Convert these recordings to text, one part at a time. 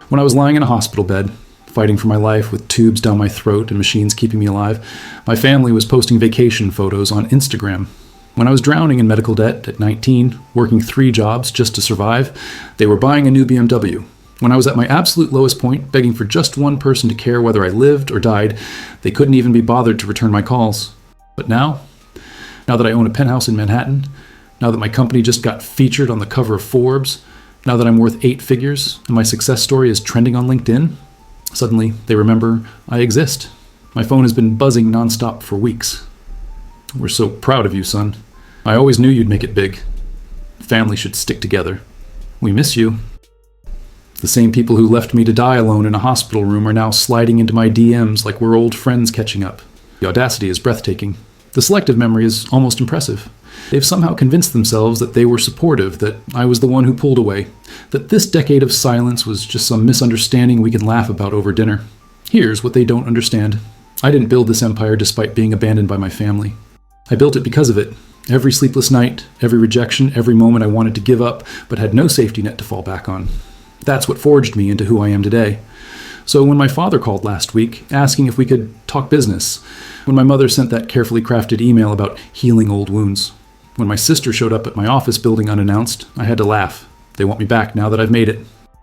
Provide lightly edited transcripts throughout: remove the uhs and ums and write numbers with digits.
When I was lying in a hospital bed, fighting for my life with tubes down my throat and machines keeping me alive, my family was posting vacation photos on Instagram. When I was drowning in medical debt at 19, working 3 jobs just to survive, they were buying a new BMW. When I was at my absolute lowest point, begging for just one person to care whether I lived or died, they couldn't even be bothered to return my calls. But now that I own a penthouse in Manhattan, now that my company just got featured on the cover of Forbes, now that I'm worth 8 figures and my success story is trending on LinkedIn, suddenly they remember I exist. My phone has been buzzing nonstop for weeks. We're so proud of you, son. I always knew you'd make it big. Family should stick together. We miss you. The same people who left me to die alone in a hospital room are now sliding into my DMs like we're old friends catching up. The audacity is breathtaking. The selective memory is almost impressive. They've somehow convinced themselves that they were supportive, that I was the one who pulled away, that this decade of silence was just some misunderstanding we can laugh about over dinner. Here's what they don't understand. I didn't build this empire despite being abandoned by my family. I built it because of it. Every sleepless night, every rejection, every moment I wanted to give up, but had no safety net to fall back on. That's what forged me into who I am today. So when my father called last week, asking if we could talk business, when my mother sent that carefully crafted email about healing old wounds, when my sister showed up at my office building unannounced, I had to laugh. They want me back now that I've made it.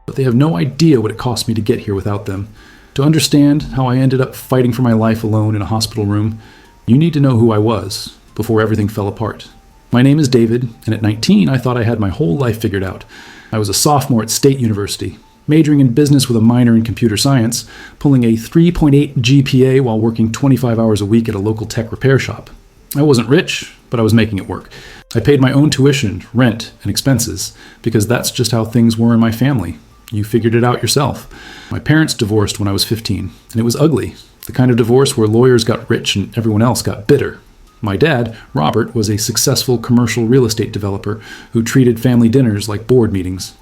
But they have no idea what it cost me to get here without them. To understand how I ended up fighting for my life alone in a hospital room, you need to know who I was before everything fell apart. My name is David, and at 19, I thought I had my whole life figured out. I was a sophomore at State University, majoring in business with a minor in computer science, pulling a 3.8 GPA while working 25 hours a week at a local tech repair shop. I wasn't rich, but I was making it work. I paid my own tuition, rent, and expenses, because that's just how things were in my family. You figured it out yourself. My parents divorced when I was 15, and it was ugly. The kind of divorce where lawyers got rich and everyone else got bitter. My dad, Robert, was a successful commercial real estate developer who treated family dinners like board meetings.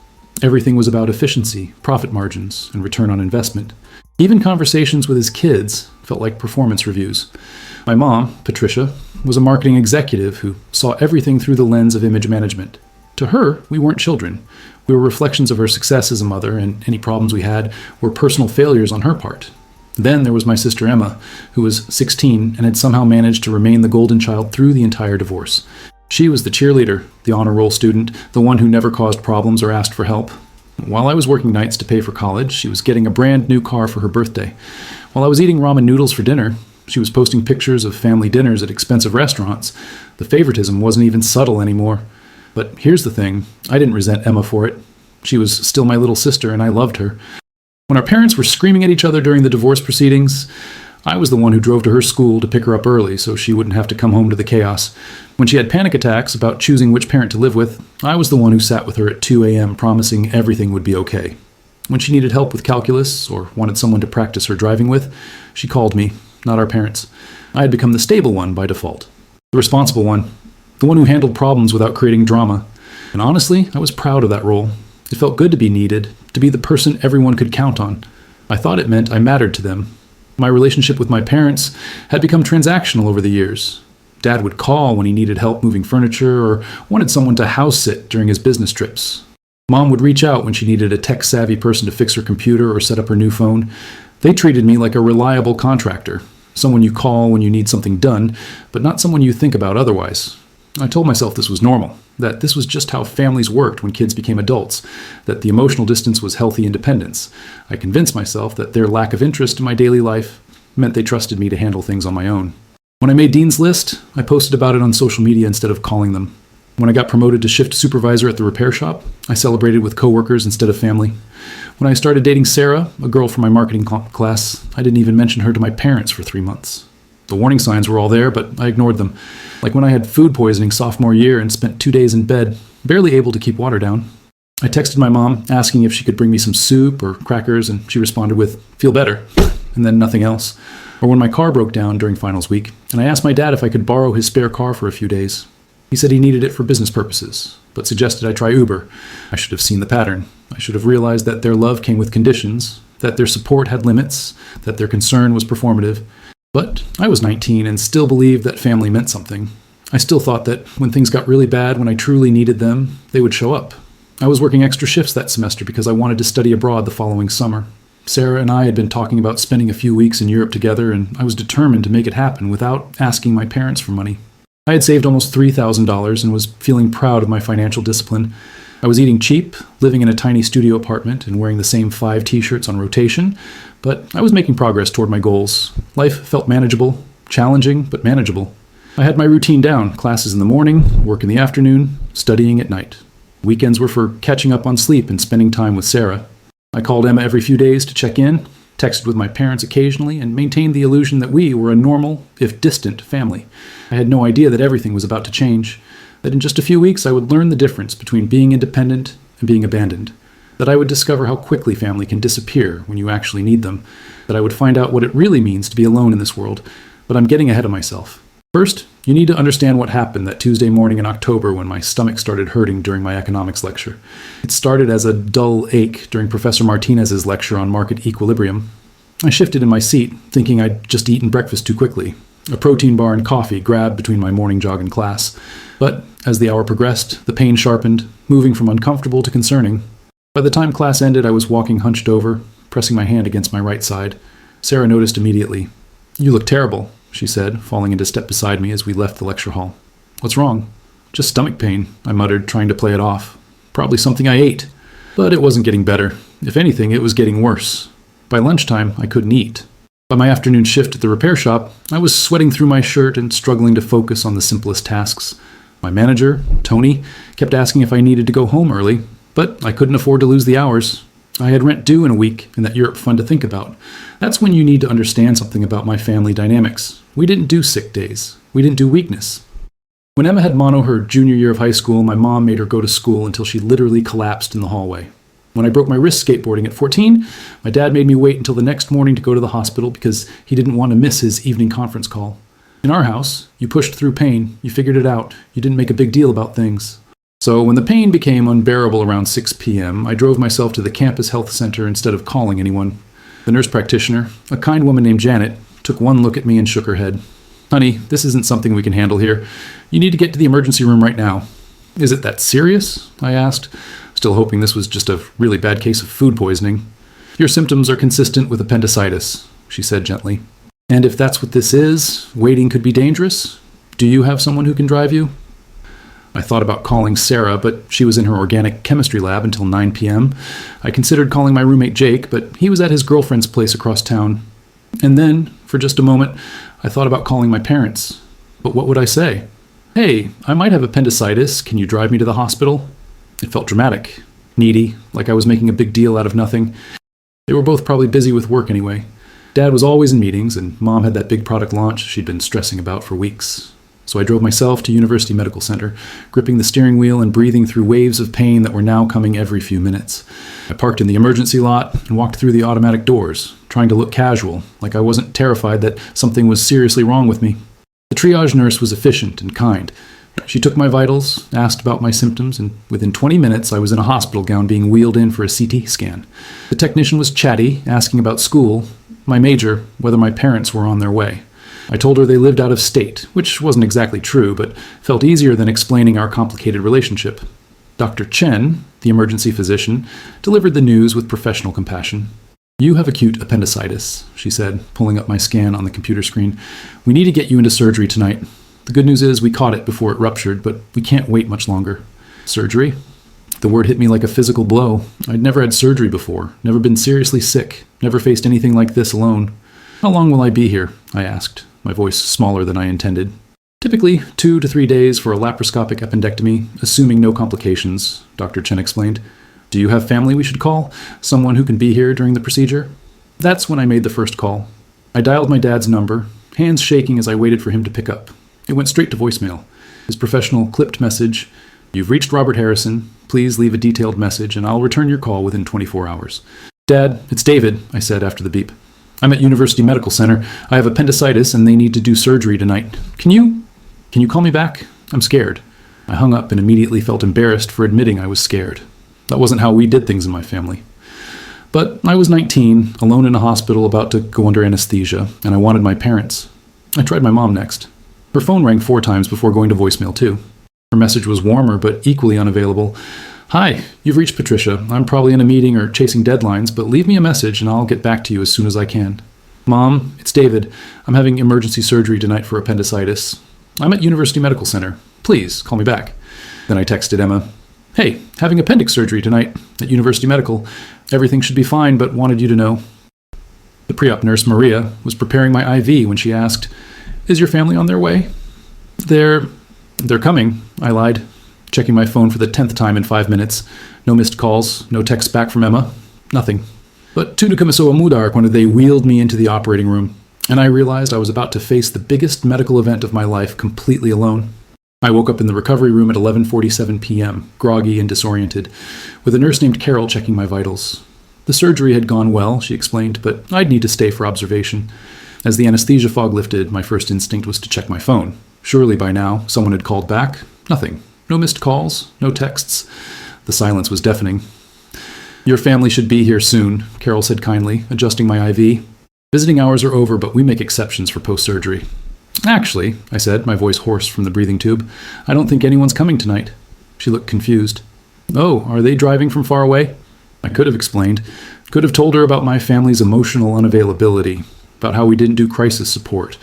Everything was about efficiency, profit margins, and return on investment. Even conversations with his kids felt like performance reviews. My mom, Patricia, was a marketing executive who saw everything through the lens of image management. To her, we weren't children. We were reflections of her success as a mother, and any problems we had were personal failures on her part. Then there was my sister Emma, who was 16 and had somehow managed to remain the golden child through the entire divorce. She was the cheerleader, the honor roll student, the one who never caused problems or asked for help. While I was working nights to pay for college, she was getting a brand new car for her birthday. While I was eating ramen noodles for dinner, she was posting pictures of family dinners at expensive restaurants. The favoritism wasn't even subtle anymore. But here's the thing, I didn't resent Emma for it. She was still my little sister and I loved her. When our parents were screaming at each other during the divorce proceedings, I was the one who drove to her school to pick her up early so she wouldn't have to come home to the chaos. When she had panic attacks about choosing which parent to live with, I was the one who sat with her at 2 a.m. promising everything would be okay. When she needed help with calculus or wanted someone to practice her driving with, she called me, not our parents. I had become the stable one by default, the responsible one, the one who handled problems without creating drama. And honestly, I was proud of that role. It felt good to be needed, to be the person everyone could count on. I thought it meant I mattered to them. My relationship with my parents had become transactional over the years. Dad would call when he needed help moving furniture or wanted someone to house sit during his business trips. Mom would reach out when she needed a tech-savvy person to fix her computer or set up her new phone. They treated me like a reliable contractor, someone you call when you need something done, but not someone you think about otherwise. I told myself this was normal, that this was just how families worked when kids became adults, that the emotional distance was healthy independence. I convinced myself that their lack of interest in my daily life meant they trusted me to handle things on my own. When I made Dean's List, I posted about it on social media instead of calling them. When I got promoted to shift supervisor at the repair shop, I celebrated with coworkers instead of family. When I started dating Sarah, a girl from my marketing class, I didn't even mention her to my parents for 3 months. The warning signs were all there, but I ignored them. Like when I had food poisoning sophomore year and spent 2 days in bed, barely able to keep water down. I texted my mom asking if she could bring me some soup or crackers, and she responded with, "Feel better," and then nothing else. Or when my car broke down during finals week, and I asked my dad if I could borrow his spare car for a few days. He said he needed it for business purposes, but suggested I try Uber. I should have seen the pattern. I should have realized that their love came with conditions, that their support had limits, that their concern was performative. But I was 19 and still believed that family meant something. I still thought that when things got really bad, when I truly needed them, they would show up. I was working extra shifts that semester because I wanted to study abroad the following summer. Sarah and I had been talking about spending a few weeks in Europe together, and I was determined to make it happen without asking my parents for money. I had saved almost $3,000 and was feeling proud of my financial discipline. I was eating cheap, living in a tiny studio apartment, and wearing the same 5 t-shirts on rotation, but I was making progress toward my goals. Life felt manageable, challenging, but manageable. I had my routine down: classes in the morning, work in the afternoon, studying at night. Weekends were for catching up on sleep and spending time with Sarah. I called Emma every few days to check in, texted with my parents occasionally, and maintained the illusion that we were a normal, if distant, family. I had no idea that everything was about to change, that in just a few weeks I would learn the difference between being independent and being abandoned, that I would discover how quickly family can disappear when you actually need them, that I would find out what it really means to be alone in this world. But I'm getting ahead of myself. First, you need to understand what happened that Tuesday morning in October when my stomach started hurting during my economics lecture. It started as a dull ache during Professor Martinez's lecture on market equilibrium. I shifted in my seat, thinking I'd just eaten breakfast too quickly. A protein bar and coffee grabbed between my morning jog and class. But as the hour progressed, the pain sharpened, moving from uncomfortable to concerning. By the time class ended, I was walking hunched over, pressing my hand against my right side. Sarah noticed immediately. "You look terrible," she said, falling into step beside me as we left the lecture hall. "What's wrong?" "Just stomach pain," I muttered, trying to play it off. "Probably something I ate." But it wasn't getting better. If anything, it was getting worse. By lunchtime, I couldn't eat. By my afternoon shift at the repair shop, I was sweating through my shirt and struggling to focus on the simplest tasks. My manager, Tony, kept asking if I needed to go home early, but I couldn't afford to lose the hours. I had rent due in a week and that Europe fund to think about. That's when you need to understand something about my family dynamics. We didn't do sick days. We didn't do weakness. When Emma had mono her junior year of high school, my mom made her go to school until she literally collapsed in the hallway. When I broke my wrist skateboarding at 14, my dad made me wait until the next morning to go to the hospital because he didn't want to miss his evening conference call. In our house, you pushed through pain, you figured it out, you didn't make a big deal about things. So when the pain became unbearable around 6 p.m., I drove myself to the campus health center instead of calling anyone. The nurse practitioner, a kind woman named Janet, took one look at me and shook her head. "Honey, this isn't something we can handle here. You need to get to the emergency room right now." "Is it that serious?" I asked, still hoping this was just a really bad case of food poisoning. "Your symptoms are consistent with appendicitis," she said gently. "And if that's what this is, waiting could be dangerous. Do you have someone who can drive you?" I thought about calling Sarah, but she was in her organic chemistry lab until 9 p.m. I considered calling my roommate Jake, but he was at his girlfriend's place across town. And then, for just a moment, I thought about calling my parents. But what would I say? "Hey, I might have appendicitis. Can you drive me to the hospital?" It felt dramatic, needy, like I was making a big deal out of nothing. They were both probably busy with work anyway. Dad was always in meetings, and Mom had that big product launch she'd been stressing about for weeks. So I drove myself to University Medical Center, gripping the steering wheel and breathing through waves of pain that were now coming every few minutes. I parked in the emergency lot and walked through the automatic doors, trying to look casual, like I wasn't terrified that something was seriously wrong with me. The triage nurse was efficient and kind. She took my vitals, asked about my symptoms, and within 20 minutes I was in a hospital gown being wheeled in for a CT scan. The technician was chatty, asking about school, my major, whether my parents were on their way. I told her they lived out of state, which wasn't exactly true, but felt easier than explaining our complicated relationship. Dr. Chen, the emergency physician, delivered the news with professional compassion. "You have acute appendicitis," she said, pulling up my scan on the computer screen. "We need to get you into surgery tonight. The good news is we caught it before it ruptured, but we can't wait much longer." Surgery? The word hit me like a physical blow. I'd never had surgery before, never been seriously sick, never faced anything like this alone. "How long will I be here?" I asked, my voice smaller than I intended. "Typically 2 to 3 days for a laparoscopic appendectomy, assuming no complications," Dr. Chen explained. "Do you have family we should call? Someone who can be here during the procedure?" That's when I made the first call. I dialed my dad's number, hands shaking as I waited for him to pick up. It went straight to voicemail. His professional clipped message: "You've reached Robert Harrison. Please leave a detailed message and I'll return your call within 24 hours. "Dad, it's David," I said after the beep. "I'm at University Medical Center. I have appendicitis and they need to do surgery tonight. Can you call me back? I'm scared." I hung up and immediately felt embarrassed for admitting I was scared. That wasn't how we did things in my family. But I was 19, alone in a hospital about to go under anesthesia, and I wanted my parents. I tried my mom next. Her phone rang 4 times before going to voicemail too. Her message was warmer but equally unavailable. Hi, you've reached Patricia. I'm probably in a meeting or chasing deadlines, but leave me a message and I'll get back to you as soon as I can. Mom, it's David. I'm having emergency surgery tonight for appendicitis. I'm at University Medical Center. Please, call me back. Then I texted Emma, Hey, having appendix surgery tonight at University Medical. Everything should be fine, but wanted you to know. The pre-op nurse, Maria, was preparing my IV when she asked, Is your family on their way? They're coming, I lied, checking my phone for the 10th time in 5 minutes. No missed calls, no texts back from Emma, nothing. But Tunukamisoa Mudark when they wheeled me into the operating room, and I realized I was about to face the biggest medical event of my life completely alone. I woke up in the recovery room at 11:47 p.m., groggy and disoriented, with a nurse named Carol checking my vitals. The surgery had gone well, she explained, but I'd need to stay for observation. As the anesthesia fog lifted, my first instinct was to check my phone. Surely by now, someone had called back. Nothing. No missed calls, no texts. The silence was deafening. Your family should be here soon, Carol said kindly, adjusting my IV. Visiting hours are over, but we make exceptions for post-surgery. Actually, I said, my voice hoarse from the breathing tube, I don't think anyone's coming tonight. She looked confused. Oh, are they driving from far away? I could have explained. Could have told her about my family's emotional unavailability, about how we didn't do crisis support,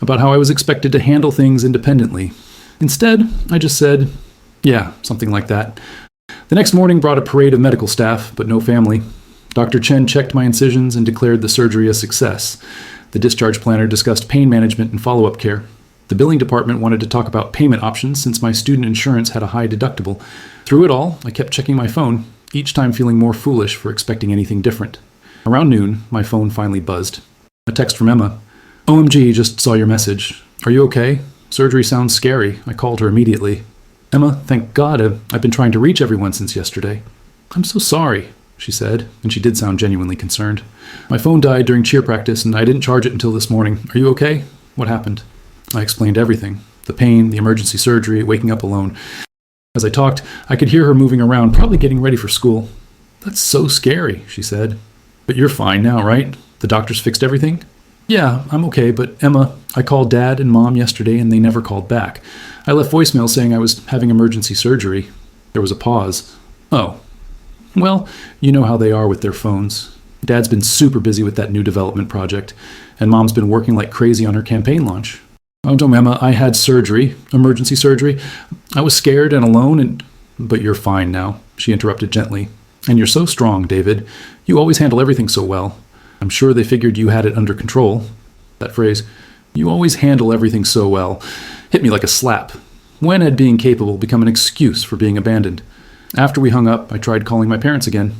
about how I was expected to handle things independently. Instead, I just said, yeah, something like that. The next morning brought a parade of medical staff, but no family. Dr. Chen checked my incisions and declared the surgery a success. The discharge planner discussed pain management and follow-up care. The billing department wanted to talk about payment options since my student insurance had a high deductible. Through it all, I kept checking my phone, each time feeling more foolish for expecting anything different. Around noon, my phone finally buzzed. A text from Emma. OMG, just saw your message. Are you okay? Surgery sounds scary. I called her immediately. Emma, thank God, I've been trying to reach everyone since yesterday. I'm so sorry, she said, and she did sound genuinely concerned. My phone died during cheer practice, and I didn't charge it until this morning. Are you okay? What happened? I explained everything. The pain, the emergency surgery, waking up alone. As I talked, I could hear her moving around, probably getting ready for school. That's so scary, she said. But you're fine now, right? The doctors fixed everything? Yeah, I'm okay, but Emma, I called Dad and Mom yesterday and they never called back. I left voicemail saying I was having emergency surgery. There was a pause. Oh. Well, you know how they are with their phones. Dad's been super busy with that new development project, and Mom's been working like crazy on her campaign launch. Oh, don't, Emma, I had surgery, emergency surgery. I was scared and alone, But you're fine now, she interrupted gently. And you're so strong, David. You always handle everything so well. I'm sure they figured you had it under control. That phrase, you always handle everything so well, hit me like a slap. When had being capable become an excuse for being abandoned? After we hung up, I tried calling my parents again.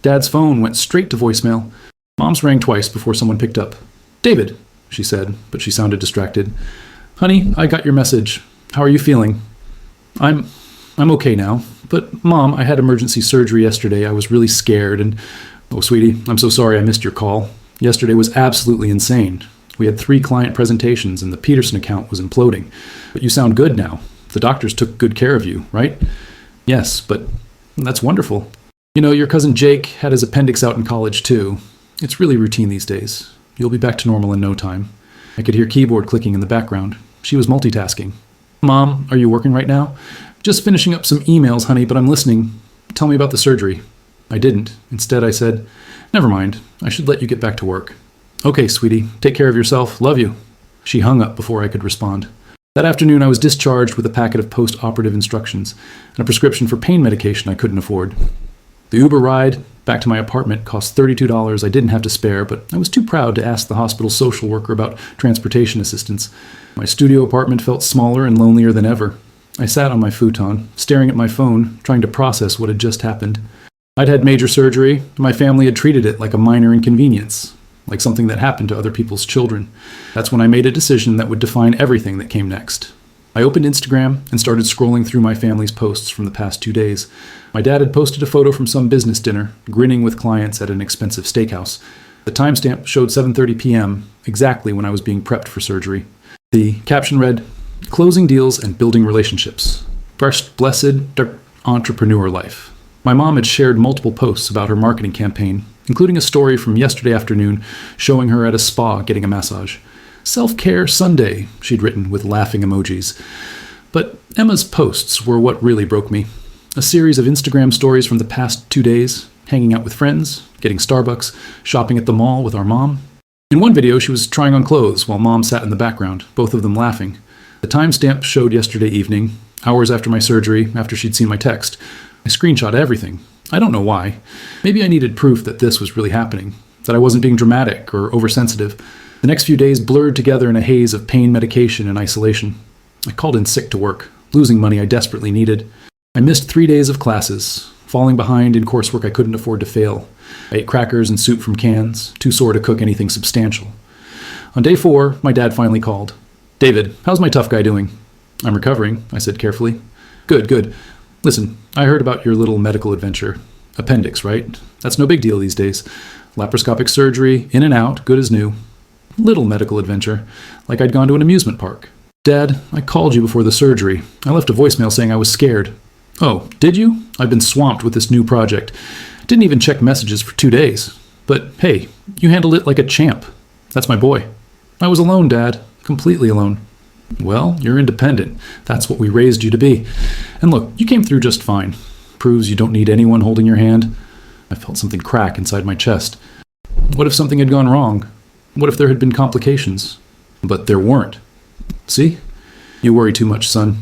Dad's phone went straight to voicemail. Mom's rang twice before someone picked up. David, she said, but she sounded distracted. Honey, I got your message. How are you feeling? I'm okay now. But, Mom, I had emergency surgery yesterday. I was really scared and... Oh, sweetie, I'm so sorry I missed your call. Yesterday was absolutely insane. We had 3 client presentations and the Peterson account was imploding. But you sound good now. The doctors took good care of you, right? Yes, but that's wonderful. You know, your cousin Jake had his appendix out in college, too. It's really routine these days. You'll be back to normal in no time. I could hear keyboard clicking in the background. She was multitasking. Mom, are you working right now? Just finishing up some emails, honey, but I'm listening. Tell me about the surgery. I didn't. Instead, I said, never mind. I should let you get back to work. Okay, sweetie. Take care of yourself. Love you. She hung up before I could respond. That afternoon, I was discharged with a packet of post-operative instructions and a prescription for pain medication I couldn't afford. The Uber ride back to my apartment cost $32 I didn't have to spare, but I was too proud to ask the hospital's social worker about transportation assistance. My studio apartment felt smaller and lonelier than ever. I sat on my futon, staring at my phone, trying to process what had just happened. I'd had major surgery, and my family had treated it like a minor inconvenience, like something that happened to other people's children. That's when I made a decision that would define everything that came next. I opened Instagram and started scrolling through my family's posts from the past 2 days. My dad had posted a photo from some business dinner, grinning with clients at an expensive steakhouse. The timestamp showed 7:30 p.m., exactly when I was being prepped for surgery. The caption read, "Closing deals and building relationships. First blessed entrepreneur life." My mom had shared multiple posts about her marketing campaign, including a story from yesterday afternoon showing her at a spa getting a massage. Self-care Sunday, she'd written with laughing emojis. But Emma's posts were what really broke me. A series of Instagram stories from the past 2 days, hanging out with friends, getting Starbucks, shopping at the mall with our mom. In one video, she was trying on clothes while mom sat in the background, both of them laughing. The timestamp showed yesterday evening, hours after my surgery, after she'd seen my text. I screenshot everything. I don't know why. Maybe I needed proof that this was really happening, that I wasn't being dramatic or oversensitive. The next few days blurred together in a haze of pain medication and isolation. I called in sick to work, losing money I desperately needed. I missed 3 days of classes, falling behind in coursework I couldn't afford to fail. I ate crackers and soup from cans, too sore to cook anything substantial. On day 4, my dad finally called. "David, how's my tough guy doing?" "I'm recovering," I said carefully. Good. Listen, I heard about your little medical adventure. Appendix, right? That's no big deal these days. Laparoscopic surgery, in and out, good as new. Little medical adventure, like I'd gone to an amusement park. "Dad, I called you before the surgery. I left a voicemail saying I was scared." "Oh, did you? I've been swamped with this new project. Didn't even check messages for 2 days. But hey, you handled it like a champ. That's my boy." "I was alone, Dad. Completely alone." "Well, you're independent. That's what we raised you to be. And look, you came through just fine. Proves you don't need anyone holding your hand." I felt something crack inside my chest. What if something had gone wrong? What if there had been complications? But there weren't. "See? You worry too much, son.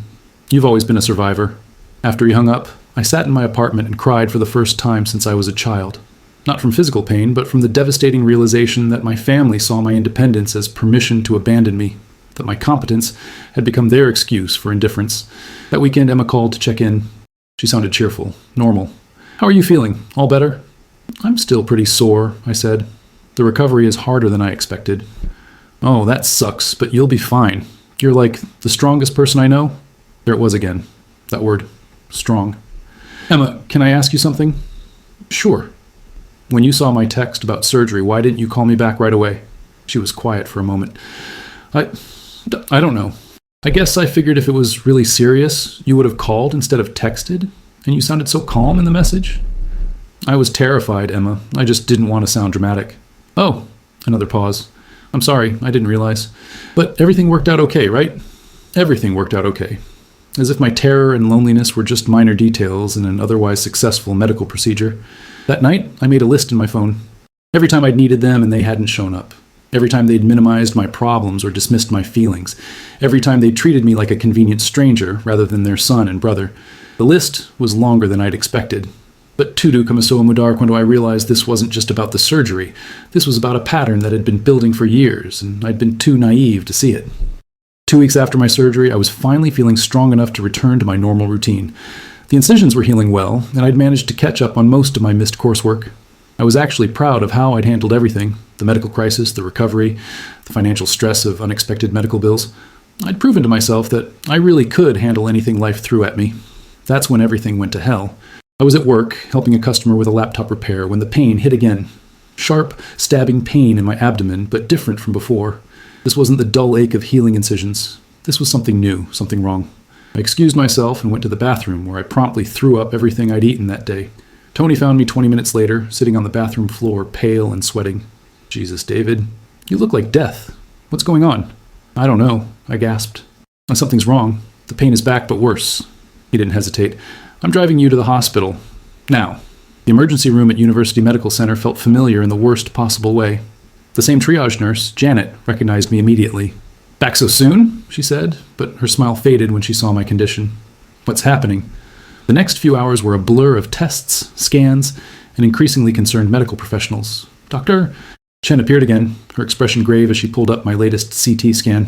You've always been a survivor." After he hung up, I sat in my apartment and cried for the first time since I was a child. Not from physical pain, but from the devastating realization that my family saw my independence as permission to abandon me, that my competence had become their excuse for indifference. That weekend, Emma called to check in. She sounded cheerful, normal. "How are you feeling? All better?" "I'm still pretty sore," I said. "The recovery is harder than I expected." "Oh, that sucks, but you'll be fine. You're like the strongest person I know." There it was again. That word, strong. "Emma, can I ask you something?" "Sure." "When you saw my text about surgery, why didn't you call me back right away?" She was quiet for a moment. I don't know. I guess I figured if it was really serious, you would have called instead of texted, and you sounded so calm in the message." "I was terrified, Emma. I just didn't want to sound dramatic." "Oh," another pause. "I'm sorry, I didn't realize. But everything worked out okay, right?" "Everything worked out okay." As if my terror and loneliness were just minor details in an otherwise successful medical procedure. That night, I made a list in my phone. Every time I'd needed them and they hadn't shown up. Every time they'd minimized my problems or dismissed my feelings. Every time they'd treated me like a convenient stranger rather than their son and brother. The list was longer than I'd expected. But tudu kamasoa mudar quando I realized this wasn't just about the surgery. This was about a pattern that had been building for years, and I'd been too naive to see it. 2 weeks after my surgery, I was finally feeling strong enough to return to my normal routine. The incisions were healing well, and I'd managed to catch up on most of my missed coursework. I was actually proud of how I'd handled everything: the medical crisis, the recovery, the financial stress of unexpected medical bills. I'd proven to myself that I really could handle anything life threw at me. That's when everything went to hell. I was at work, helping a customer with a laptop repair, when the pain hit again. Sharp, stabbing pain in my abdomen, but different from before. This wasn't the dull ache of healing incisions. This was something new, something wrong. I excused myself and went to the bathroom, where I promptly threw up everything I'd eaten that day. Tony found me 20 minutes later, sitting on the bathroom floor, pale and sweating. "Jesus, David, you look like death. What's going on?" "I don't know," I gasped. "Something's wrong. The pain is back, but worse." He didn't hesitate. "I'm driving you to the hospital. Now." The emergency room at University Medical Center felt familiar in the worst possible way. The same triage nurse, Janet, recognized me immediately. "Back so soon?" she said, but her smile faded when she saw my condition. "What's happening?" The next few hours were a blur of tests, scans, and increasingly concerned medical professionals. "Doctor?" Chen appeared again, her expression grave as she pulled up my latest CT scan.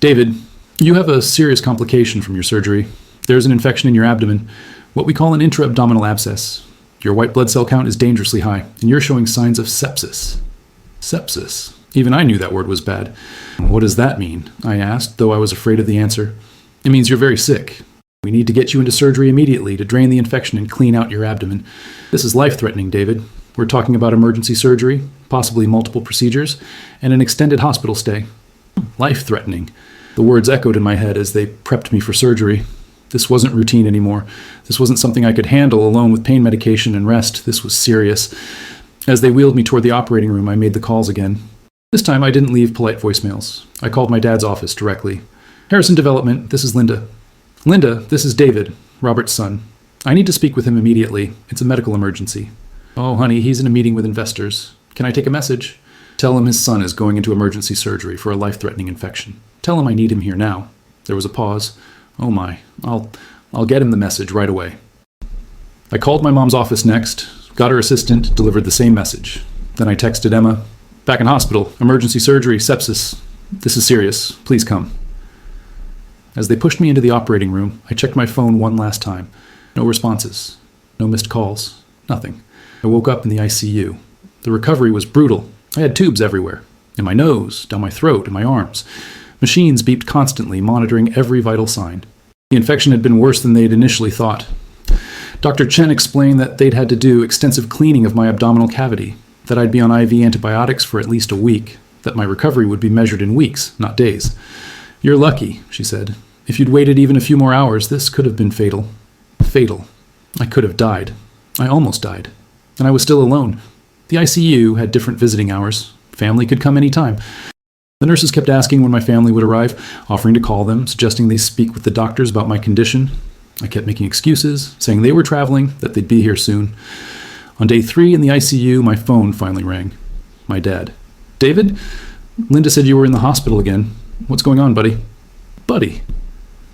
"David, you have a serious complication from your surgery. There's an infection in your abdomen, what we call an intra-abdominal abscess. Your white blood cell count is dangerously high, and you're showing signs of sepsis." Sepsis. Even I knew that word was bad. "What does that mean?" I asked, though I was afraid of the answer. "It means you're very sick. We need to get you into surgery immediately to drain the infection and clean out your abdomen. This is life-threatening, David. We're talking about emergency surgery, possibly multiple procedures, and an extended hospital stay." Life-threatening. The words echoed in my head as they prepped me for surgery. This wasn't routine anymore. This wasn't something I could handle alone with pain medication and rest. This was serious. As they wheeled me toward the operating room, I made the calls again. This time I didn't leave polite voicemails. I called my dad's office directly. "Harrison Development, this is Linda." "Linda, this is David, Robert's son." I need to speak with him immediately. It's a medical emergency. Oh, honey, he's in a meeting with investors. Can I take a message? Tell him his son is going into emergency surgery for a life-threatening infection. Tell him I need him here now. There was a pause. Oh my, I'll get him the message right away. I called my mom's office next, got her assistant, delivered the same message. Then I texted Emma, back in hospital, emergency surgery, sepsis. This is serious. Please come. As they pushed me into the operating room, I checked my phone one last time. No responses. No missed calls. Nothing. I woke up in the ICU. The recovery was brutal. I had tubes everywhere. In my nose, down my throat, in my arms. Machines beeped constantly, monitoring every vital sign. The infection had been worse than they'd initially thought. Dr. Chen explained that they'd had to do extensive cleaning of my abdominal cavity, that I'd be on IV antibiotics for at least a week, that my recovery would be measured in weeks, not days. You're lucky, she said. If you'd waited even a few more hours, this could have been fatal. Fatal. I could have died. I almost died. And I was still alone. The ICU had different visiting hours. Family could come any time. The nurses kept asking when my family would arrive, offering to call them, suggesting they speak with the doctors about my condition. I kept making excuses, saying they were traveling, that they'd be here soon. On day 3 in the ICU, my phone finally rang. My dad. David? Linda said you were in the hospital again. What's going on, buddy? Buddy.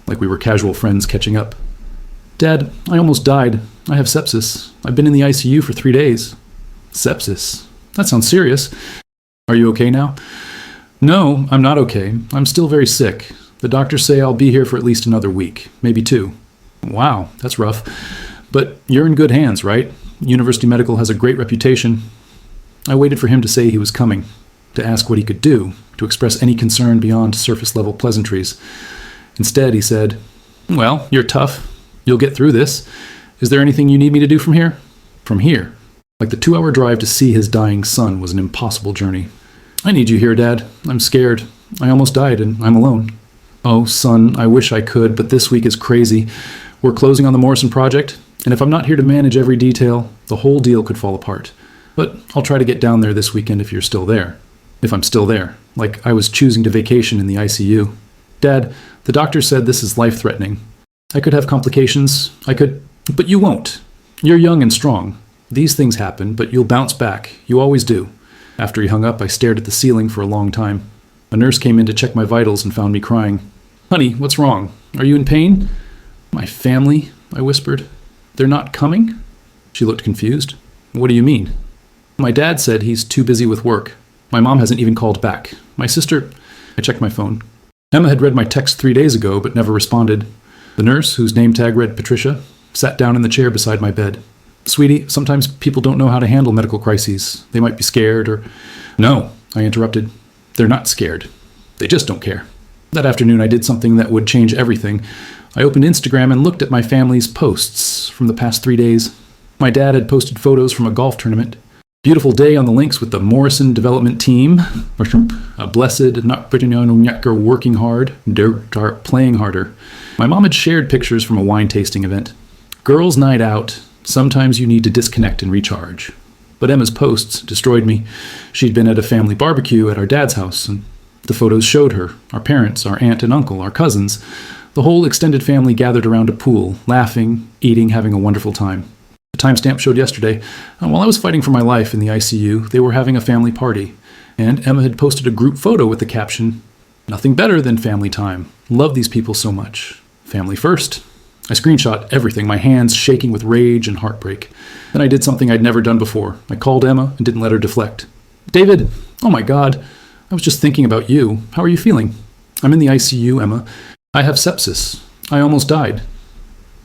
Like we were casual friends catching up. Dad, I almost died. I have sepsis. I've been in the ICU for 3 days. Sepsis? That sounds serious. Are you okay now? No, I'm not okay. I'm still very sick. The doctors say I'll be here for at least another week, maybe 2. Wow, that's rough. But you're in good hands, right? University Medical has a great reputation. I waited for him to say he was coming, to ask what he could do, to express any concern beyond surface-level pleasantries. Instead, he said, well, you're tough. You'll get through this. Is there anything you need me to do from here? From here? Like the 2-hour drive to see his dying son was an impossible journey. I need you here, Dad. I'm scared. I almost died and I'm alone. Oh, son, I wish I could, but this week is crazy. We're closing on the Morrison project, and if I'm not here to manage every detail, the whole deal could fall apart. But I'll try to get down there this weekend if you're still there. If I'm still there. Like I was choosing to vacation in the ICU. Dad, the doctor said this is life-threatening. I could have complications. But you won't. You're young and strong. These things happen, but you'll bounce back. You always do. After he hung up, I stared at the ceiling for a long time. A nurse came in to check my vitals and found me crying. Honey, what's wrong? Are you in pain? My family, I whispered. They're not coming? She looked confused. What do you mean? My dad said he's too busy with work. My mom hasn't even called back. My sister... I checked my phone. Emma had read my text 3 days ago, but never responded. The nurse, whose name tag read Patricia, sat down in the chair beside my bed. Sweetie, sometimes people don't know how to handle medical crises. They might be scared or... No, I interrupted. They're not scared. They just don't care. That afternoon, I did something that would change everything. I opened Instagram and looked at my family's posts from the past 3 days. My dad had posted photos from a golf tournament. Beautiful day on the links with the Morrison development team. Blessed, not pretty working hard, playing harder. My mom had shared pictures from a wine tasting event. Girls' night out. Sometimes you need to disconnect and recharge. But Emma's posts destroyed me. She'd been at a family barbecue at our dad's house, and the photos showed her, our parents, our aunt and uncle, our cousins. The whole extended family gathered around a pool, laughing, eating, having a wonderful time. The timestamp showed yesterday, and while I was fighting for my life in the ICU, they were having a family party. And Emma had posted a group photo with the caption, "Nothing better than family time. Love these people so much. Family first." I screenshot everything, my hands shaking with rage and heartbreak. Then I did something I'd never done before. I called Emma and didn't let her deflect. David, oh my God, I was just thinking about you. How are you feeling? I'm in the ICU, Emma. I have sepsis. I almost died.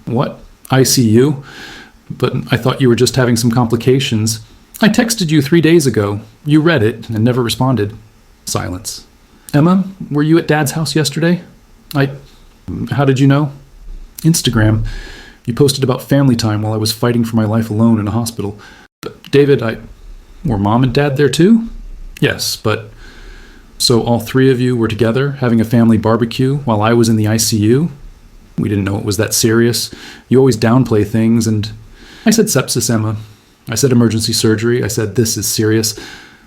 What? ICU? But I thought you were just having some complications. I texted you 3 days ago. You read it and never responded. Silence. Emma, were you at Dad's house yesterday? How did you know? Instagram. You posted about family time while I was fighting for my life alone in a hospital. But David, were Mom and Dad there too? Yes, but... So all 3 of you were together having a family barbecue while I was in the ICU? We didn't know it was that serious. You always downplay things, and... I said sepsis, Emma. I said emergency surgery. I said this is serious.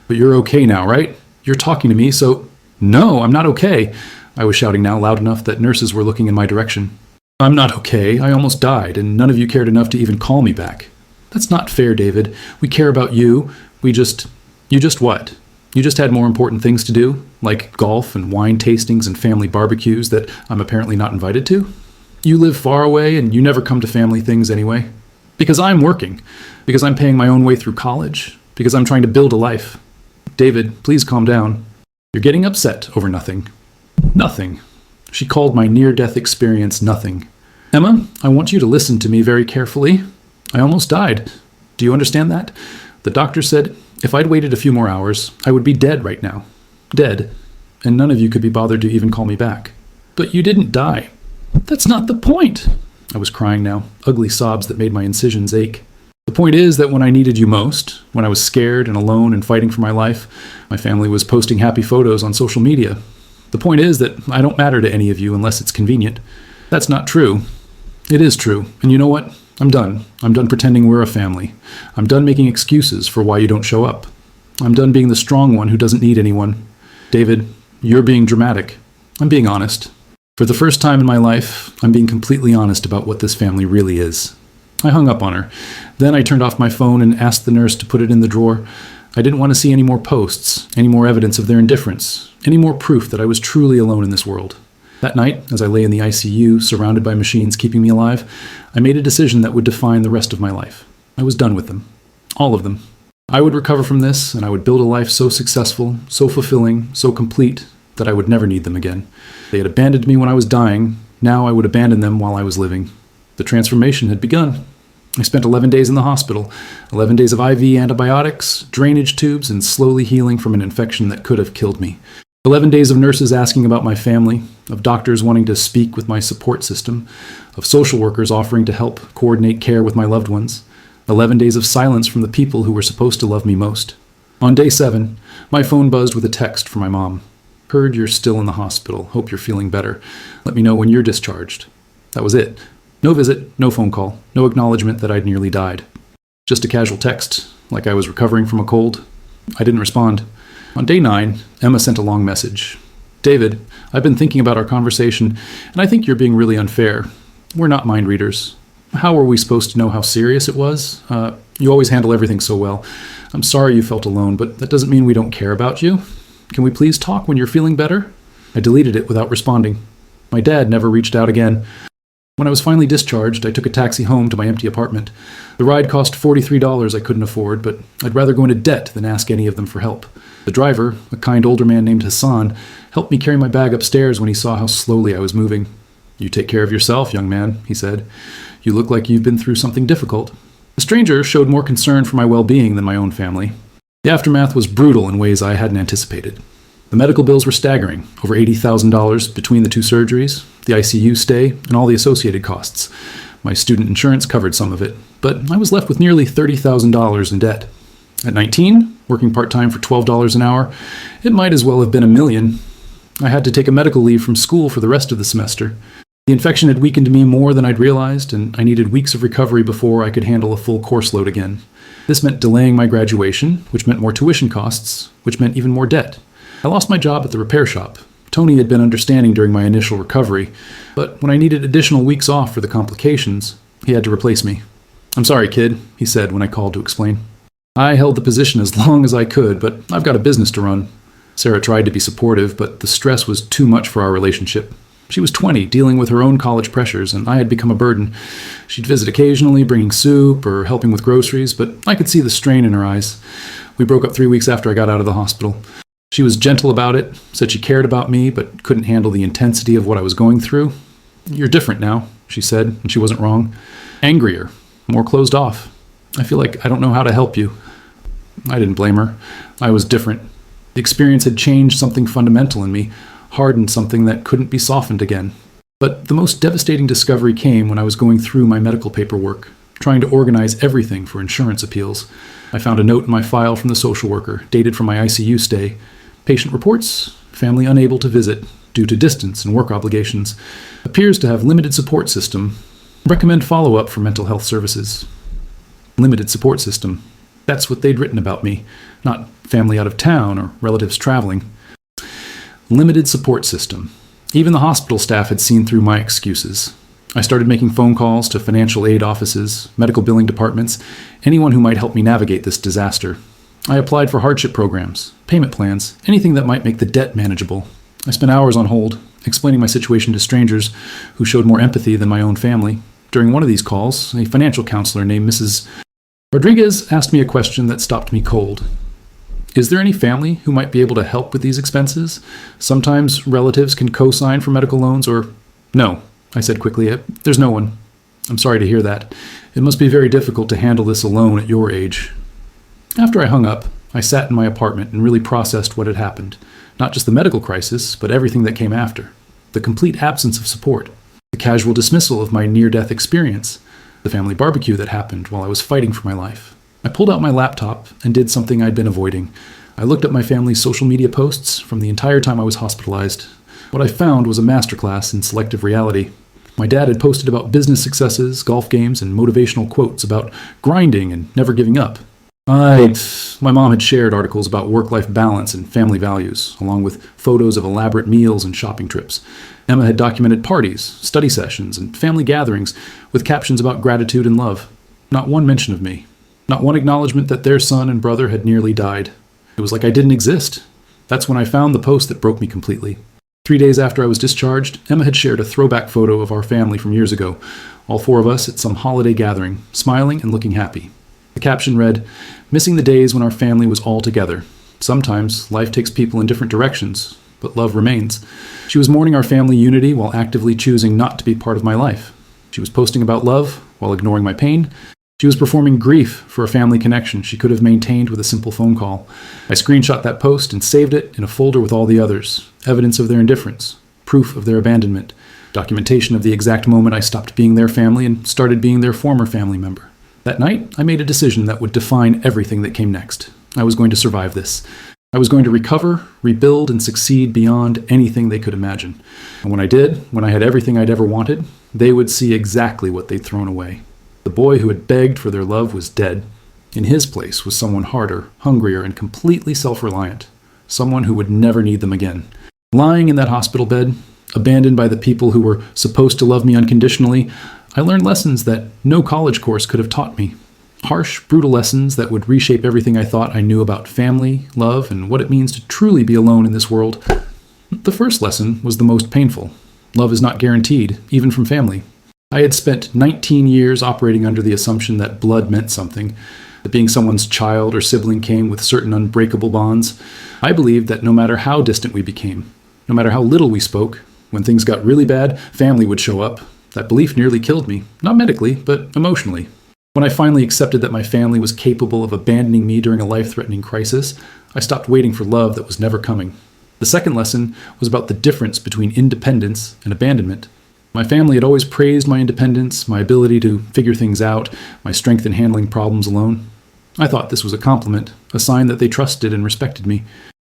But you're okay now, right? You're talking to me, so... No, I'm not okay. I was shouting now loud enough that nurses were looking in my direction. I'm not okay. I almost died, and none of you cared enough to even call me back. That's not fair, David. We care about you. You just what? You just had more important things to do, like golf and wine tastings and family barbecues that I'm apparently not invited to? You live far away and you never come to family things anyway. Because I'm working. Because I'm paying my own way through college. Because I'm trying to build a life. David, please calm down. You're getting upset over nothing. Nothing. She called my near-death experience nothing. Emma, I want you to listen to me very carefully. I almost died. Do you understand that? The doctor said if I'd waited a few more hours, I would be dead right now. Dead. And none of you could be bothered to even call me back. But you didn't die. That's not the point. I was crying now, ugly sobs that made my incisions ache. The point is that when I needed you most, when I was scared and alone and fighting for my life, my family was posting happy photos on social media. The point is that I don't matter to any of you unless it's convenient. That's not true. It is true. And you know what? I'm done. I'm done pretending we're a family. I'm done making excuses for why you don't show up. I'm done being the strong one who doesn't need anyone. David, you're being dramatic. I'm being honest. For the first time in my life, I'm being completely honest about what this family really is. I hung up on her. Then I turned off my phone and asked the nurse to put it in the drawer. I didn't want to see any more posts, any more evidence of their indifference, any more proof that I was truly alone in this world. That night, as I lay in the ICU, surrounded by machines keeping me alive, I made a decision that would define the rest of my life. I was done with them. All of them. I would recover from this, and I would build a life so successful, so fulfilling, so complete, that I would never need them again. They had abandoned me when I was dying. Now I would abandon them while I was living. The transformation had begun. I spent 11 days in the hospital, 11 days of IV antibiotics, drainage tubes, and slowly healing from an infection that could have killed me. 11 days of nurses asking about my family, of doctors wanting to speak with my support system, of social workers offering to help coordinate care with my loved ones. 11 days of silence from the people who were supposed to love me most. On day 7, my phone buzzed with a text from my mom. Heard you're still in the hospital. Hope you're feeling better. Let me know when you're discharged. That was it. No visit, no phone call, no acknowledgement that I'd nearly died. Just a casual text, like I was recovering from a cold. I didn't respond. On day 9, Emma sent a long message. David, I've been thinking about our conversation, and I think you're being really unfair. We're not mind readers. How were we supposed to know how serious it was? You always handle everything so well. I'm sorry you felt alone, but that doesn't mean we don't care about you. Can we please talk when you're feeling better? I deleted it without responding. My dad never reached out again. When I was finally discharged, I took a taxi home to my empty apartment. The ride cost $43 I couldn't afford, but I'd rather go into debt than ask any of them for help. The driver, a kind older man named Hassan, helped me carry my bag upstairs when he saw how slowly I was moving. You take care of yourself, young man, he said. You look like you've been through something difficult. The stranger showed more concern for my well-being than my own family. The aftermath was brutal in ways I hadn't anticipated. The medical bills were staggering, over $80,000 between the 2 surgeries, the ICU stay, and all the associated costs. My student insurance covered some of it, but I was left with nearly $30,000 in debt. At 19, working part-time for $12 an hour, it might as well have been $1 million. I had to take a medical leave from school for the rest of the semester. The infection had weakened me more than I'd realized, and I needed weeks of recovery before I could handle a full course load again. This meant delaying my graduation, which meant more tuition costs, which meant even more debt. I lost my job at the repair shop. Tony had been understanding during my initial recovery, but when I needed additional weeks off for the complications, he had to replace me. I'm sorry, kid, he said when I called to explain. I held the position as long as I could, but I've got a business to run. Sarah tried to be supportive, but the stress was too much for our relationship. She was 20, dealing with her own college pressures, and I had become a burden. She'd visit occasionally, bringing soup or helping with groceries, but I could see the strain in her eyes. We broke up 3 weeks after I got out of the hospital. She was gentle about it, said she cared about me, but couldn't handle the intensity of what I was going through. You're different now, she said, and she wasn't wrong. Angrier, more closed off. I feel like I don't know how to help you. I didn't blame her. I was different. The experience had changed something fundamental in me, hardened something that couldn't be softened again. But the most devastating discovery came when I was going through my medical paperwork, trying to organize everything for insurance appeals. I found a note in my file from the social worker, dated from my ICU stay. Patient reports, family unable to visit due to distance and work obligations. Appears to have limited support system. Recommend follow-up for mental health services. Limited support system. That's what they'd written about me, not family out of town or relatives traveling. Limited support system. Even the hospital staff had seen through my excuses. I started making phone calls to financial aid offices, medical billing departments, anyone who might help me navigate this disaster. I applied for hardship programs, payment plans, anything that might make the debt manageable. I spent hours on hold, explaining my situation to strangers who showed more empathy than my own family. During one of these calls, a financial counselor named Mrs. Rodriguez asked me a question that stopped me cold. Is there any family who might be able to help with these expenses? Sometimes relatives can co-sign for medical loans or... No, I said quickly. There's no one. I'm sorry to hear that. It must be very difficult to handle this alone at your age. After I hung up, I sat in my apartment and really processed what had happened. Not just the medical crisis, but everything that came after. The complete absence of support. The casual dismissal of my near-death experience. The family barbecue that happened while I was fighting for my life. I pulled out my laptop and did something I'd been avoiding. I looked at my family's social media posts from the entire time I was hospitalized. What I found was a masterclass in selective reality. My dad had posted about business successes, golf games, and motivational quotes about grinding and never giving up. My mom had shared articles about work-life balance and family values, along with photos of elaborate meals and shopping trips. Emma had documented parties, study sessions, and family gatherings with captions about gratitude and love. Not one mention of me. Not one acknowledgement that their son and brother had nearly died. It was like I didn't exist. That's when I found the post that broke me completely. 3 days after I was discharged, Emma had shared a throwback photo of our family from years ago, all 4 of us at some holiday gathering, smiling and looking happy. The caption read, "Missing the days when our family was all together. Sometimes life takes people in different directions, but love remains." She was mourning our family unity while actively choosing not to be part of my life. She was posting about love while ignoring my pain. She was performing grief for a family connection she could have maintained with a simple phone call. I screenshot that post and saved it in a folder with all the others, evidence of their indifference, proof of their abandonment, documentation of the exact moment I stopped being their family and started being their former family member. That night, I made a decision that would define everything that came next. I was going to survive this. I was going to recover, rebuild, and succeed beyond anything they could imagine. And when I did, when I had everything I'd ever wanted, they would see exactly what they'd thrown away. The boy who had begged for their love was dead. In his place was someone harder, hungrier, and completely self-reliant. Someone who would never need them again. Lying in that hospital bed, abandoned by the people who were supposed to love me unconditionally, I learned lessons that no college course could have taught me. Harsh, brutal lessons that would reshape everything I thought I knew about family, love, and what it means to truly be alone in this world. The first lesson was the most painful. Love is not guaranteed, even from family. I had spent 19 years operating under the assumption that blood meant something, that being someone's child or sibling came with certain unbreakable bonds. I believed that no matter how distant we became, no matter how little we spoke, when things got really bad, family would show up. That belief nearly killed me, not medically, but emotionally. When I finally accepted that my family was capable of abandoning me during a life-threatening crisis, I stopped waiting for love that was never coming. The second lesson was about the difference between independence and abandonment. My family had always praised my independence, my ability to figure things out, my strength in handling problems alone. I thought this was a compliment, a sign that they trusted and respected me.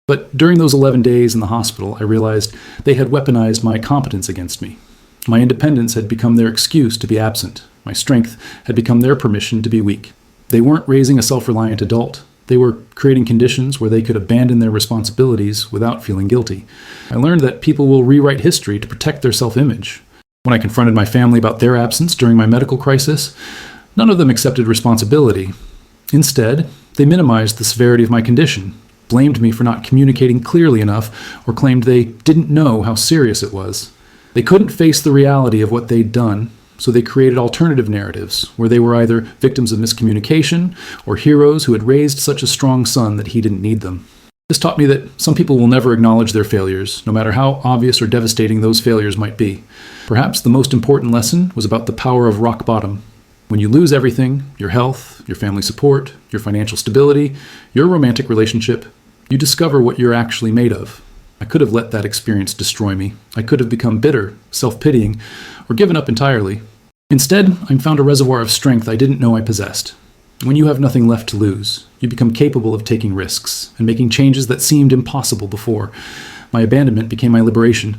But during those 11 days in the hospital, I realized they had weaponized my competence against me. My independence had become their excuse to be absent. My strength had become their permission to be weak. They weren't raising a self-reliant adult. They were creating conditions where they could abandon their responsibilities without feeling guilty. I learned that people will rewrite history to protect their self-image. When I confronted my family about their absence during my medical crisis, none of them accepted responsibility. Instead, they minimized the severity of my condition, blamed me for not communicating clearly enough, or claimed they didn't know how serious it was. They couldn't face the reality of what they'd done, so they created alternative narratives where they were either victims of miscommunication or heroes who had raised such a strong son that he didn't need them. This taught me that some people will never acknowledge their failures, no matter how obvious or devastating those failures might be. Perhaps the most important lesson was about the power of rock bottom. When you lose everything, your health, your family support, your financial stability, your romantic relationship, you discover what you're actually made of. I could have let that experience destroy me. I could have become bitter, self-pitying, or given up entirely. Instead, I found a reservoir of strength I didn't know I possessed. When you have nothing left to lose, you become capable of taking risks and making changes that seemed impossible before. My abandonment became my liberation.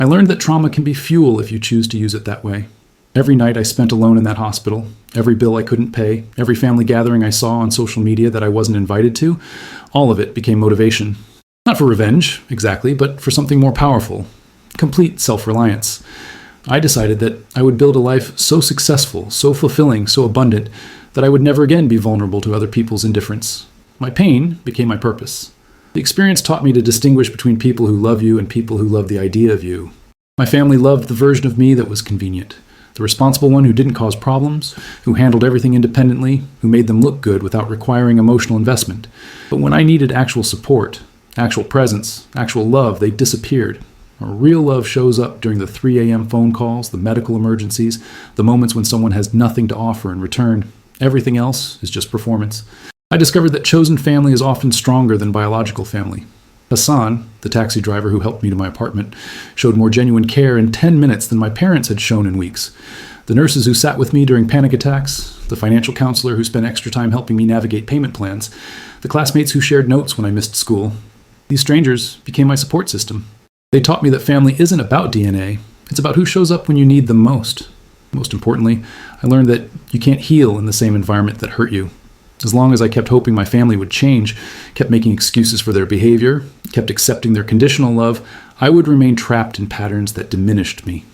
I learned that trauma can be fuel if you choose to use it that way. Every night I spent alone in that hospital, every bill I couldn't pay, every family gathering I saw on social media that I wasn't invited to, all of it became motivation. Not for revenge, exactly, but for something more powerful. Complete self-reliance. I decided that I would build a life so successful, so fulfilling, so abundant, that I would never again be vulnerable to other people's indifference. My pain became my purpose. The experience taught me to distinguish between people who love you and people who love the idea of you. My family loved the version of me that was convenient, the responsible one who didn't cause problems, who handled everything independently, who made them look good without requiring emotional investment. But when I needed actual support, actual presence, actual love, they disappeared. Real love shows up during the 3 a.m. phone calls, the medical emergencies, the moments when someone has nothing to offer in return. Everything else is just performance. I discovered that chosen family is often stronger than biological family. Hassan, the taxi driver who helped me to my apartment, showed more genuine care in 10 minutes than my parents had shown in weeks. The nurses who sat with me during panic attacks, the financial counselor who spent extra time helping me navigate payment plans, the classmates who shared notes when I missed school. These strangers became my support system. They taught me that family isn't about DNA. It's about who shows up when you need them most. Most importantly, I learned that you can't heal in the same environment that hurt you. As long as I kept hoping my family would change, kept making excuses for their behavior, kept accepting their conditional love, I would remain trapped in patterns that diminished me.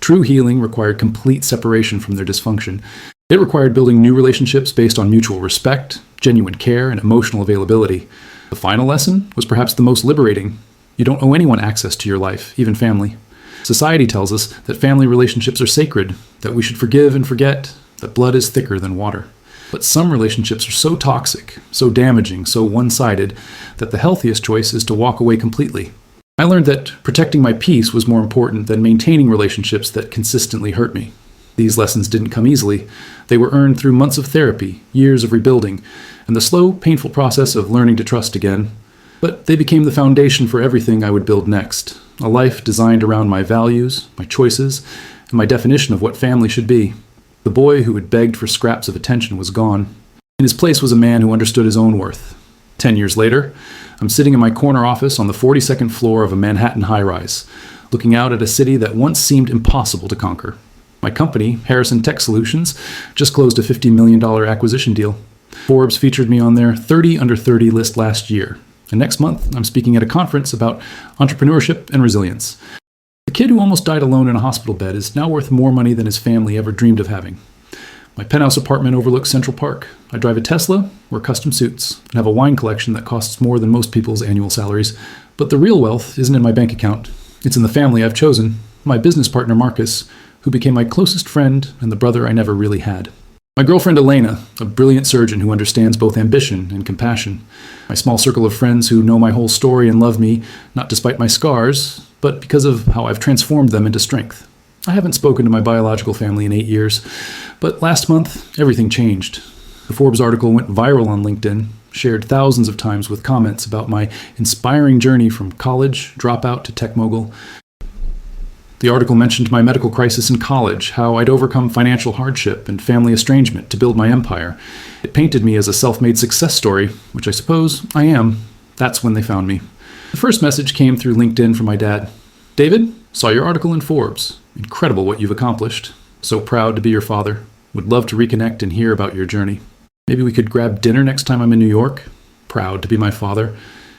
True healing required complete separation from their dysfunction. It required building new relationships based on mutual respect, genuine care, and emotional availability. The final lesson was perhaps the most liberating. You don't owe anyone access to your life, even family. Society tells us that family relationships are sacred, that we should forgive and forget, that blood is thicker than water. But some relationships are so toxic, so damaging, so one-sided, that the healthiest choice is to walk away completely. I learned that protecting my peace was more important than maintaining relationships that consistently hurt me. These lessons didn't come easily. They were earned through months of therapy, years of rebuilding, and the slow, painful process of learning to trust again. But they became the foundation for everything I would build next, a life designed around my values, my choices, and my definition of what family should be. The boy who had begged for scraps of attention was gone. In his place was a man who understood his own worth. 10 years later, I'm sitting in my corner office on the 42nd floor of a Manhattan high-rise, looking out at a city that once seemed impossible to conquer. My company, Harrison Tech Solutions, just closed a $50 million acquisition deal. Forbes featured me on their 30 under 30 list last year. And next month, I'm speaking at a conference about entrepreneurship and resilience. The kid who almost died alone in a hospital bed is now worth more money than his family ever dreamed of having. My penthouse apartment overlooks Central Park. I drive a Tesla, wear custom suits, and have a wine collection that costs more than most people's annual salaries. But the real wealth isn't in my bank account. It's in the family I've chosen, my business partner Marcus, who became my closest friend and the brother I never really had. My girlfriend Elena, a brilliant surgeon who understands both ambition and compassion. My small circle of friends who know my whole story and love me, not despite my scars, but because of how I've transformed them into strength. I haven't spoken to my biological family in 8 years, but last month, everything changed. The Forbes article went viral on LinkedIn, shared thousands of times with comments about my inspiring journey from college dropout to tech mogul. The article mentioned my medical crisis in college, how I'd overcome financial hardship and family estrangement to build my empire. It painted me as a self-made success story, which I suppose I am. That's when they found me. The first message came through LinkedIn from my dad. David, saw your article in Forbes. Incredible what you've accomplished. So proud to be your father. Would love to reconnect and hear about your journey. Maybe we could grab dinner next time I'm in New York. Proud to be my father.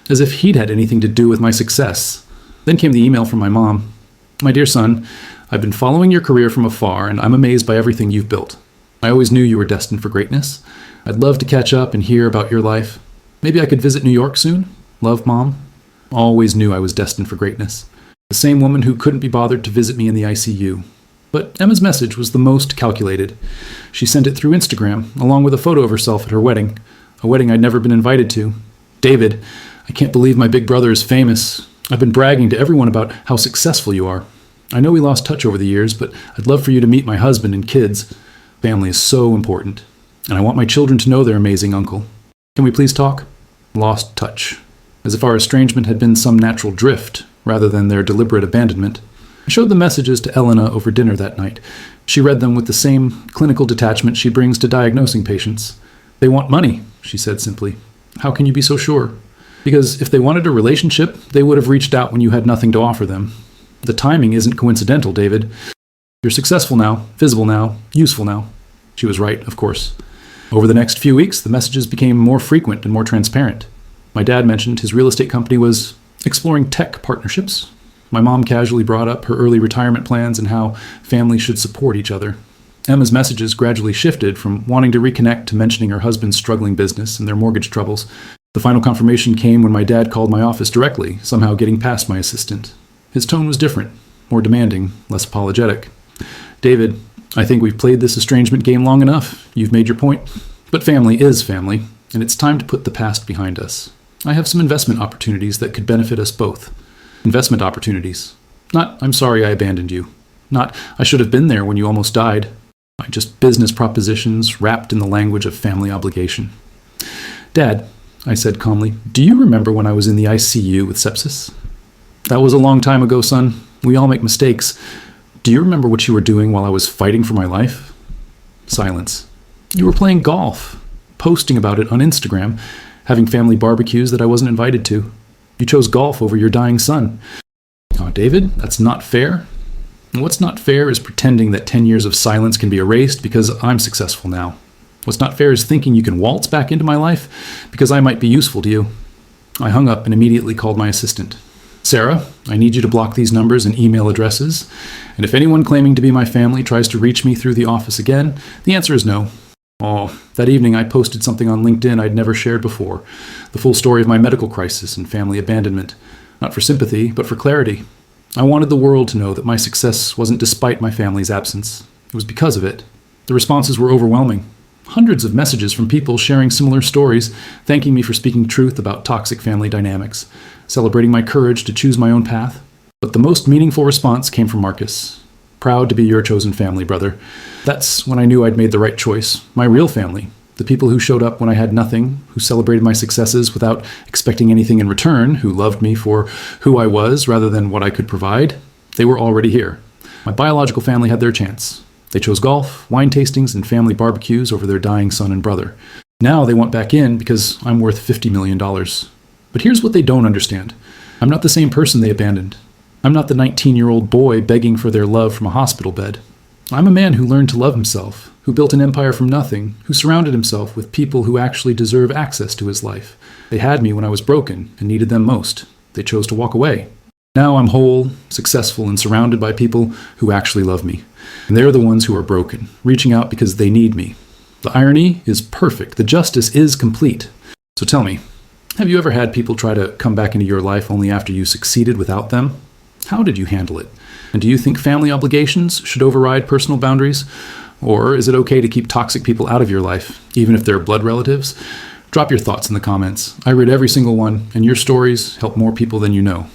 As if he'd had anything to do with my success. Then came the email from my mom. My dear son, I've been following your career from afar, and I'm amazed by everything you've built. I always knew you were destined for greatness. I'd love to catch up and hear about your life. Maybe I could visit New York soon? Love, Mom. Always knew I was destined for greatness. The same woman who couldn't be bothered to visit me in the ICU. But Emma's message was the most calculated. She sent it through Instagram, along with a photo of herself at her wedding, a wedding I'd never been invited to. David, I can't believe my big brother is famous. I've been bragging to everyone about how successful you are. I know we lost touch over the years, but I'd love for you to meet my husband and kids. Family is so important, and I want my children to know their amazing uncle. Can we please talk? Lost touch. As if our estrangement had been some natural drift, rather than their deliberate abandonment. I showed the messages to Elena over dinner that night. She read them with the same clinical detachment she brings to diagnosing patients. They want money, she said simply. How can you be so sure? Because if they wanted a relationship, they would have reached out when you had nothing to offer them. The timing isn't coincidental, David. You're successful now, visible now, useful now. She was right, of course. Over the next few weeks, the messages became more frequent and more transparent. My dad mentioned his real estate company was exploring tech partnerships. My mom casually brought up her early retirement plans and how families should support each other. Emma's messages gradually shifted from wanting to reconnect to mentioning her husband's struggling business and their mortgage troubles. The final confirmation came when my dad called my office directly, somehow getting past my assistant. His tone was different, more demanding, less apologetic. "David, I think we've played this estrangement game long enough. You've made your point. But family is family, and it's time to put the past behind us. I have some investment opportunities that could benefit us both." Investment opportunities. Not, "I'm sorry I abandoned you." Not, "I should have been there when you almost died." Just business propositions wrapped in the language of family obligation. "Dad," I said calmly, "do you remember when I was in the ICU with sepsis?" "That was a long time ago, son. We all make mistakes. Do you remember what you were doing while I was fighting for my life?" Silence. "You were playing golf, posting about it on Instagram, having family barbecues that I wasn't invited to. You chose golf over your dying son." "Oh, David, that's not fair." "What's not fair is pretending that 10 years of silence can be erased because I'm successful now. What's not fair is thinking you can waltz back into my life because I might be useful to you." I hung up and immediately called my assistant. "Sarah, I need you to block these numbers and email addresses, and if anyone claiming to be my family tries to reach me through the office again, the answer is no." That evening I posted something on LinkedIn I'd never shared before, the full story of my medical crisis and family abandonment. Not for sympathy, but for clarity. I wanted the world to know that my success wasn't despite my family's absence. It was because of it. The responses were overwhelming. Hundreds of messages from people sharing similar stories, thanking me for speaking truth about toxic family dynamics, celebrating my courage to choose my own path. But the most meaningful response came from Marcus. "Proud to be your chosen family, brother." That's when I knew I'd made the right choice. My real family. The people who showed up when I had nothing, who celebrated my successes without expecting anything in return, who loved me for who I was rather than what I could provide, they were already here. My biological family had their chance. They chose golf, wine tastings, and family barbecues over their dying son and brother. Now they want back in because I'm worth $50 million. But here's what they don't understand. I'm not the same person they abandoned. I'm not the 19-year-old boy begging for their love from a hospital bed. I'm a man who learned to love himself, who built an empire from nothing, who surrounded himself with people who actually deserve access to his life. They had me when I was broken and needed them most. They chose to walk away. Now I'm whole, successful, and surrounded by people who actually love me. And they're the ones who are broken, reaching out because they need me. The irony is perfect. The justice is complete. So tell me, have you ever had people try to come back into your life only after you succeeded without them? How did you handle it? And do you think family obligations should override personal boundaries? Or is it okay to keep toxic people out of your life, even if they're blood relatives? Drop your thoughts in the comments. I read every single one, and your stories help more people than you know.